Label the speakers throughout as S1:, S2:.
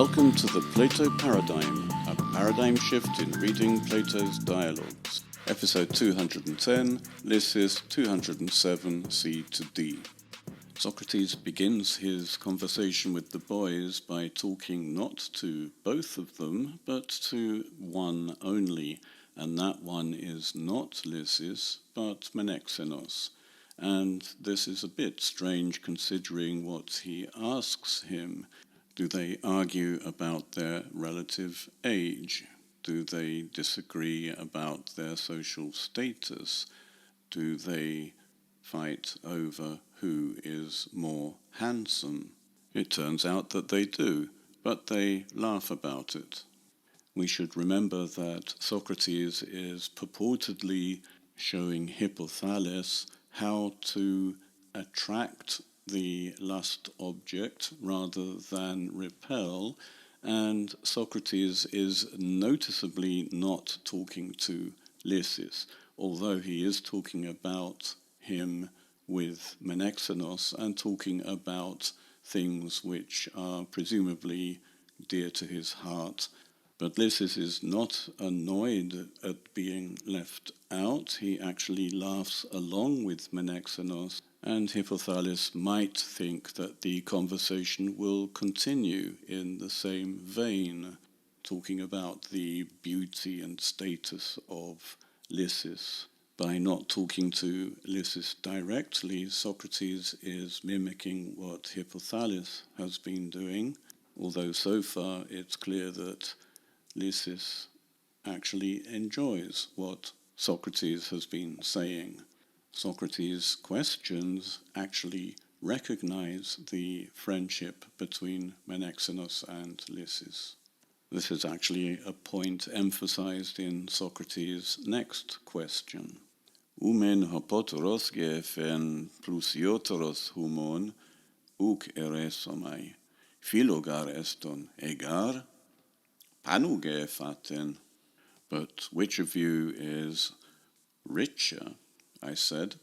S1: Welcome to the Plato Paradigm, a paradigm shift in reading Plato's dialogues. Episode 210, Lysis 207, C to D. Socrates begins his conversation with the boys by talking not to both of them, but to one only, and that one is not Lysis, but Menexenus. And this is a bit strange considering what he asks him. Do they argue about their relative age? Do they disagree about their social status? Do they fight over who is more handsome? It turns out that they do, but they laugh about it. We should remember that Socrates is purportedly showing Hippothales how to attract the lust object rather than repel, and Socrates is noticeably not talking to Lysis, although he is talking about him with Menexenus and talking about things which are presumably dear to his heart. But Lysis is not annoyed at being left out. He actually laughs along with Menexenus, and Hippothales might think that the conversation will continue in the same vein, talking about the beauty and status of Lysis. By not talking to Lysis directly, Socrates is mimicking what Hippothales has been doing, although so far it's clear that Lysis actually enjoys what Socrates has been saying. Socrates' questions actually recognize the friendship between Menexenus and Lysis. This is actually a point emphasized in Socrates' next question. Umen hopoteros gefen plusioteros humon, uk eresomai, philogar eston egar, panu gefaten. But which of you is richer? I said.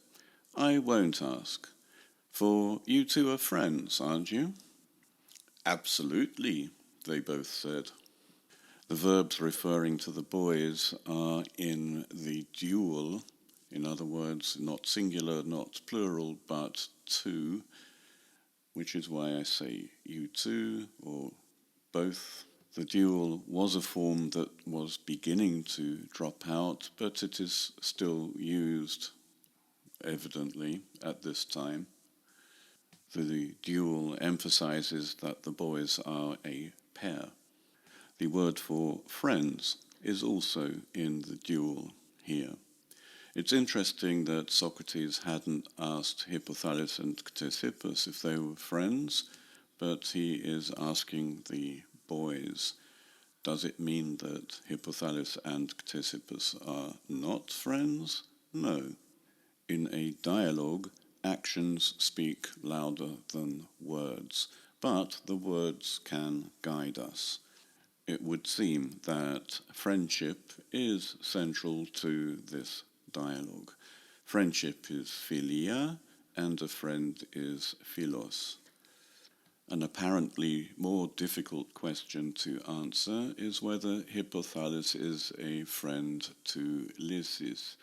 S1: I won't ask, for you two are friends, aren't you? Absolutely, they both said. The verbs referring to the boys are in the dual, in other words, not singular, not plural, but two, which is why I say you two or both. The dual was a form that was beginning to drop out, but it is still used evidently at this time. The dual emphasizes that the boys are a pair. The word for friends is also in the dual here. It's interesting that Socrates hadn't asked Hippothales and Ctesippus if they were friends, but he is asking the boys. Does it mean that Hippothales and Ctesippus are not friends? No. In a dialogue, actions speak louder than words, but the words can guide us. It would seem that friendship is central to this dialogue. Friendship is philia, and a friend is philos. An apparently more difficult question to answer is whether Hippothales is a friend to Lysis.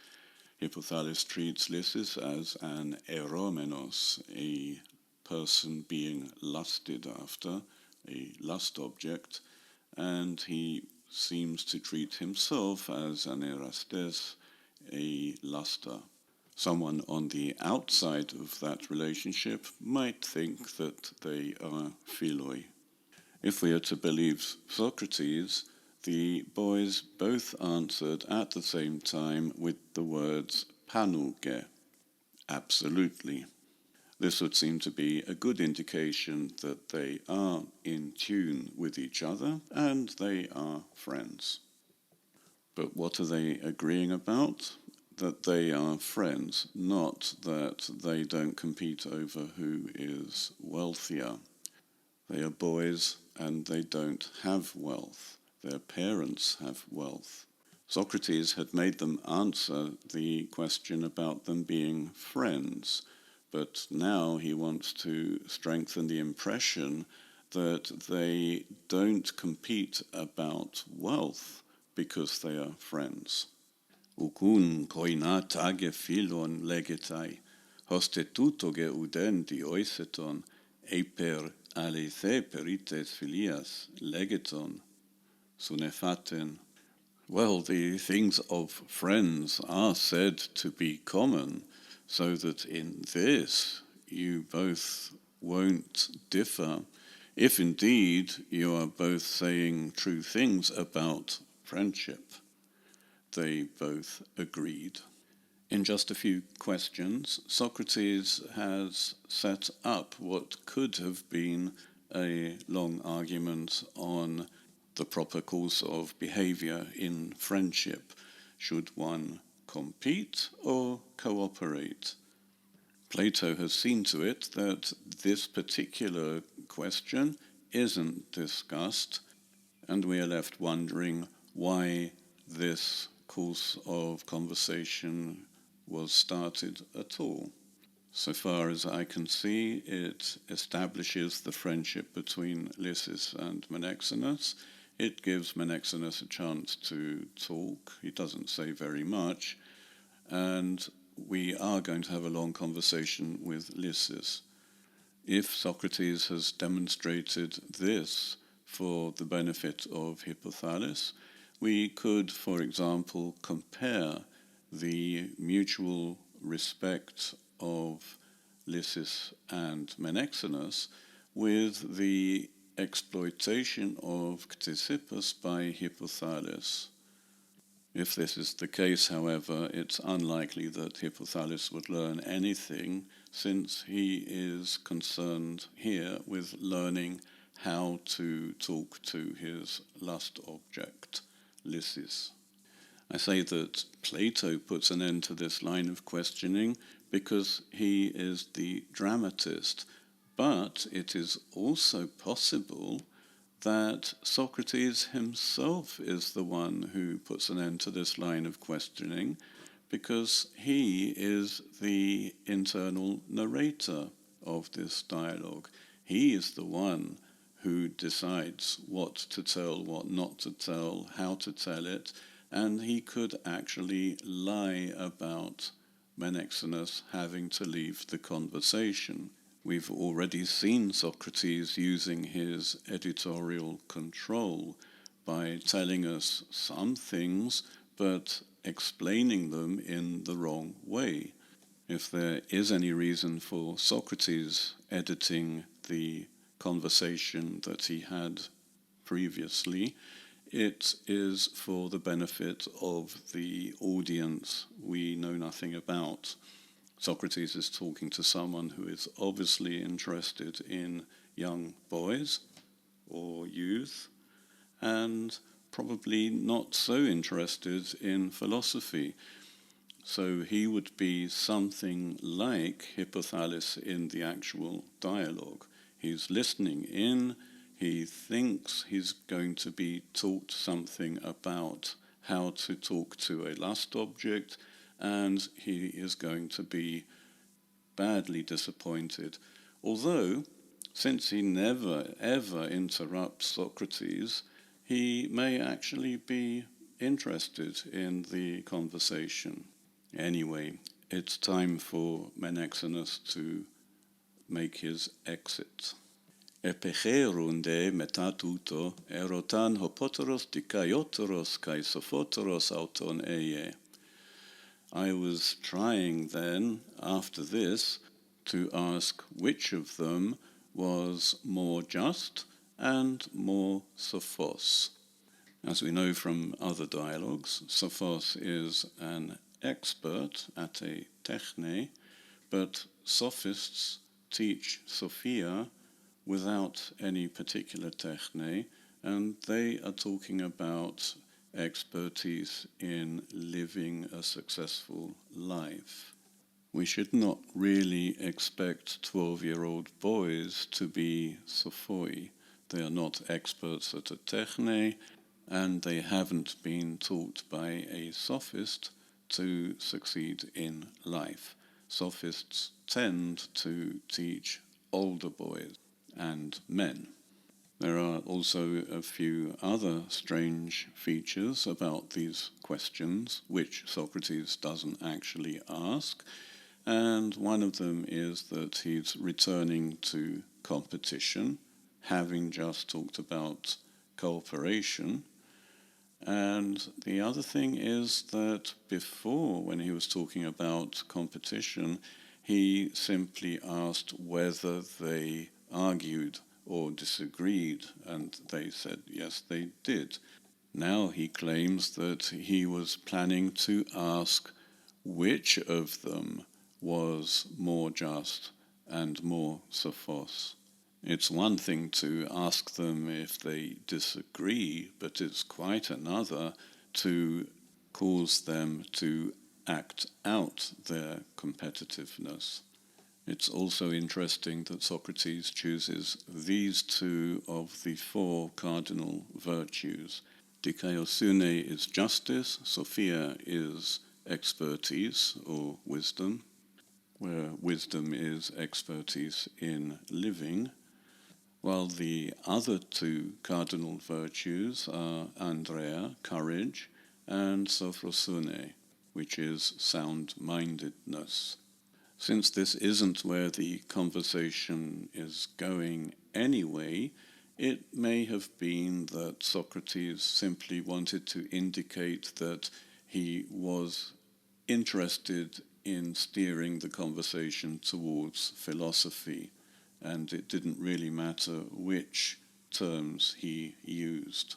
S1: Hippothales treats Lysis as an eromenos, a person being lusted after, a lust object, and he seems to treat himself as an erastes, a luster. Someone on the outside of that relationship might think that they are philoi. If we are to believe Socrates, the boys both answered at the same time with the words panuge, absolutely. This would seem to be a good indication that they are in tune with each other and they are friends. But what are they agreeing about? That they are friends, not that they don't compete over who is wealthier. They are boys and they don't have wealth. Their parents have wealth. Socrates had made them answer the question about them being friends, but now he wants to strengthen the impression that they don't compete about wealth because they are friends. Ukun koina tage philon legetai, hostetuto ge udenti oiseton, eper alethe perites filias legeton, sunefaten. Well, the things of friends are said to be common, so that in this you both won't differ, if indeed you are both saying true things about friendship. They both agreed. In just a few questions, Socrates has set up what could have been a long argument on the proper course of behavior in friendship. Should one compete or cooperate? Plato has seen to it that this particular question isn't discussed, and we are left wondering why this course of conversation was started at all. So far as I can see, it establishes the friendship between Lysis and Menexenus. It gives Menexenus a chance to talk. He doesn't say very much, and we are going to have a long conversation with Lysis. If Socrates has demonstrated this for the benefit of Hippothales, we could, for example, compare the mutual respect of Lysis and Menexenus with the exploitation of Ctesippus by Hippothales. If this is the case, however, it's unlikely that Hippothales would learn anything, since he is concerned here with learning how to talk to his lust object, Lysis. I say that Plato puts an end to this line of questioning because he is the dramatist, but it is also possible that Socrates himself is the one who puts an end to this line of questioning, because he is the internal narrator of this dialogue. He is the one who decides what to tell, what not to tell, how to tell it, and he could actually lie about Menexenus having to leave the conversation. We've already seen Socrates using his editorial control by telling us some things, but explaining them in the wrong way. If there is any reason for Socrates editing the conversation that he had previously, it is for the benefit of the audience we know nothing about. Socrates is talking to someone who is obviously interested in young boys or youth, and probably not so interested in philosophy. So he would be something like Hippothales in the actual dialogue. He's listening in, he thinks he's going to be taught something about how to talk to a lust object, and he is going to be badly disappointed. Although, since he never ever interrupts Socrates, he may actually be interested in the conversation. Anyway, it's time for Menexenus to make his exit. Epecherunde metatuto erotan hopoteros dikaioteros kai sophoteros auton eie. I was trying then, after this, to ask which of them was more just and more sophos. As we know from other dialogues, sophos is an expert at a techne, but sophists teach Sophia without any particular techne, and they are talking about expertise in living a successful life. We should not really expect 12-year-old boys to be sophoi. They are not experts at a techne, and they haven't been taught by a sophist to succeed in life. Sophists tend to teach older boys and men. There are also a few other strange features about these questions, which Socrates doesn't actually ask, and one of them is that he's returning to competition, having just talked about cooperation. And the other thing is that before, when he was talking about competition, he simply asked whether they argued or disagreed, and they said yes, they did. Now he claims that he was planning to ask which of them was more just and more sophos. It's one thing to ask them if they disagree, but it's quite another to cause them to act out their competitiveness. It's also interesting that Socrates chooses these two of the four cardinal virtues. Dikaiosune is justice, Sophia is expertise or wisdom, where wisdom is expertise in living, while the other two cardinal virtues are Andrea, courage, and Sophrosune, which is sound-mindedness. Since this isn't where the conversation is going anyway, it may have been that Socrates simply wanted to indicate that he was interested in steering the conversation towards philosophy, and it didn't really matter which terms he used.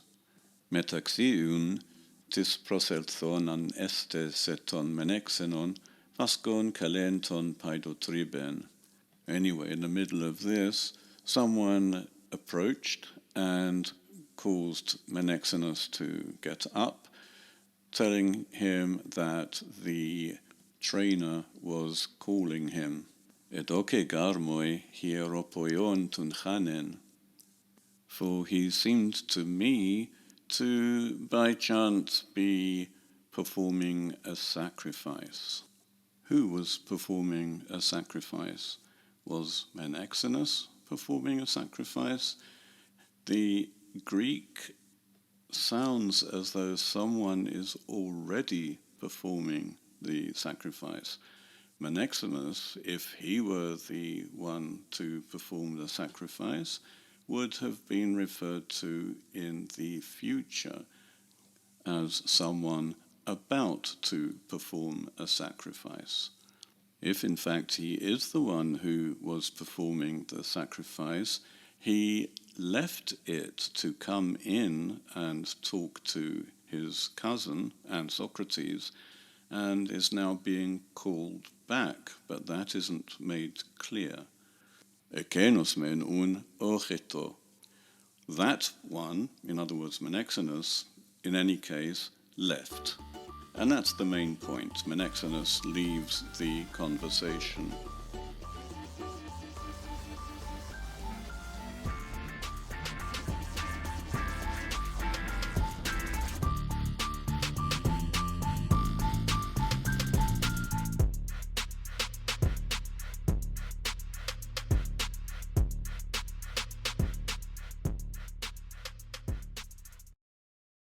S1: Metaxiun tis proselthon an este seton Menexenon Vascon calenton paidotriben. Anyway, in the middle of this, someone approached and caused Menexenus to get up, telling him that the trainer was calling him. Edoke garmoi hieropoion tunchanen. For he seemed to me to by chance be performing a sacrifice. Who was performing a sacrifice? Was Menexenus performing a sacrifice? The Greek sounds as though someone is already performing the sacrifice. Menexenus, if he were the one to perform the sacrifice, would have been referred to in the future as someone about to perform a sacrifice. If in fact he is the one who was performing the sacrifice, he left it to come in and talk to his cousin and Socrates, and is now being called back, but that isn't made clear. Ekenos men un ocheto. That one, in other words Menexenus, in any case, left. And that's the main point. Menexenus leaves the conversation.